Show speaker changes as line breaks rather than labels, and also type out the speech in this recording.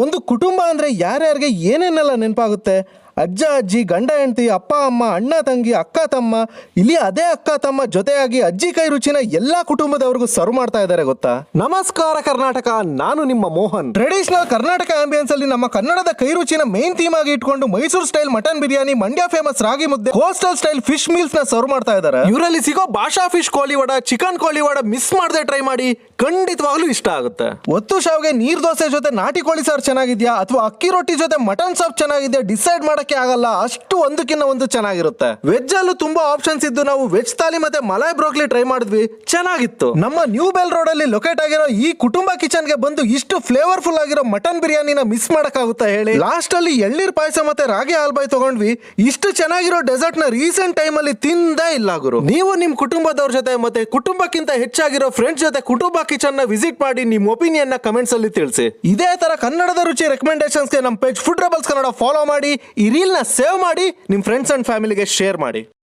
ಒಂದು ಕುಟುಂಬ ಅಂದರೆ ಯಾರ್ಯಾರಿಗೆ ಏನೇನೆಲ್ಲ ನೆನಪಾಗುತ್ತೆ? ಅಜ್ಜ ಅಜ್ಜಿ, ಗಂಡ ಹೆಂಡತಿ, ಅಪ್ಪ ಅಮ್ಮ, ಅಣ್ಣ ತಂಗಿ, ಅಕ್ಕ ತಮ್ಮ. ಇಲ್ಲಿ ಅದೇ ಅಕ್ಕ ತಮ್ಮ ಜೊತೆಯಾಗಿ ಅಜ್ಜಿ ಕೈ ರುಚಿನ ಎಲ್ಲಾ ಕುಟುಂಬದವರಿಗೂ ಸರ್ವ್ ಮಾಡ್ತಾ ಇದ್ದಾರೆ ಗೊತ್ತಾ? ನಮಸ್ಕಾರ ಕರ್ನಾಟಕ, ನಾನು ನಿಮ್ಮ ಮೋಹನ್. ಟ್ರೆಡಿಷನಲ್ ಕರ್ನಾಟಕ ಆಂಬಿಯನ್ಸ್ ಅಲ್ಲಿ ನಮ್ಮ ಕನ್ನಡದ ಕೈ ರುಚಿನ ಮೇನ್ ಥೀಮ್ ಆಗಿ ಇಟ್ಕೊಂಡು Mysuru style mutton biryani, Mandya famous ragi mudde, coastal style fish meals ನ ಸರ್ವ್ ಮಾಡ್ತಾ ಇದ್ದಾರೆ. ಇವರಲ್ಲಿ ಸಿಗೋ ಭಾಷಾ fish koliwada, chicken koliwada miss ಮಾಡದೆ ಟ್ರೈ ಮಾಡಿ, ಖಂಡಿತವಾಗ್ಲೂ ಇಷ್ಟ ಆಗುತ್ತೆ. ಒತ್ತು ಶಾವ್ಗೆ ನೀರ್ ದೋಸೆ ಜೊತೆ ನಾಟಿ ಕೋಳಿ ಸಾರು ಚೆನ್ನಾಗಿದ್ಯಾ ಅಥವಾ ಅಕ್ಕಿ ರೊಟ್ಟಿ ಜೊತೆ ಮಟನ್ ಸಾಫ್ ಚೆನ್ನಾಗಿದ್ಯಾ ಡಿಸೈಡ್ ಮಾಡಕ್ಕೆ ಆಗಲ್ಲ, ಅಷ್ಟು ಒಂದಕ್ಕಿಂತ ಒಂದು ಚೆನ್ನಾಗಿರುತ್ತೆ. ವೆಜ್ ಅಲ್ಲೂ ತುಂಬಾ ಆಪ್ಷನ್ಸ್ ಇದ್ದು ನಾವು ವೆಜ್ ತಾಲಿ ಮತ್ತೆ ಮಲೈ ಬ್ರೋಕ್ಲಿ ಟ್ರೈ ಮಾಡಿದ್ವಿ, ಚೆನ್ನಾಗಿತ್ತು. ನಮ್ಮ ನ್ಯೂ ಬೆಲ್ ರೋಡ್ ಅಲ್ಲಿ ಲೊಕೇಟ್ ಆಗಿರೋ ಈ ಕುಟುಂಬ ಕಿಚನ್ ಗೆ ಬಂದು ಇಷ್ಟು ಫ್ಲೇವರ್ಫುಲ್ ಆಗಿರೋ ಮಟನ್ ಬಿರಿಯಾನಿನ ಮಿಸ್ ಮಾಡಕ್ಕಾಗುತ್ತಾ ಹೇಳಿ? ಲಾಸ್ಟ್ ಅಲ್ಲಿ ಎಳ್ನೀರ್ ಪಾಯಸ ಮತ್ತೆ ರಾಗಿ ಹಾಲ್ಬಾಯ್ ತಗೊಂಡ್ವಿ. ಇಷ್ಟು ಚೆನ್ನಾಗಿರೋ ಡೆಸರ್ಟ್ ನ ರೀಸೆಂಟ್ ಟೈಮ್ ಅಲ್ಲಿ ತಿಂದೇ ಇಲ್ಲ ಗುರು. ನೀವು ನಿಮ್ ಕುಟುಂಬದವ್ರ ಜೊತೆ ಮತ್ತೆ ಕುಟುಂಬಕ್ಕಿಂತ ಹೆಚ್ಚಾಗಿರೋ ಫ್ರೆಂಡ್ಸ್ ಜೊತೆ ಕುಟುಂಬ ಕಿಚನ್ ನ ವಿಸಿಟ್ ಮಾಡಿ ನಿಮ್ ಒಪಿನಿಯನ್ ನ ಕಮೆಂಟ್ಸ್ ಅಲ್ಲಿ ತಿಳಿಸಿ. ಇದೇ ತರ ಕನ್ನಡದ ರುಚಿ ರೆಕಮೆಂಡೇಶನ್ಸ್ ಗೆ ನಮ್ಮ page food rebels Kannada follow ಮಾಡಿ, ಈ ರೀಲ್ ನ ಸೇವ್ ಮಾಡಿ, ನಿಮ್ ಫ್ರೆಂಡ್ಸ್ ಅಂಡ್ ಫ್ಯಾಮಿಲಿಗೆ ಶೇರ್ ಮಾಡಿ.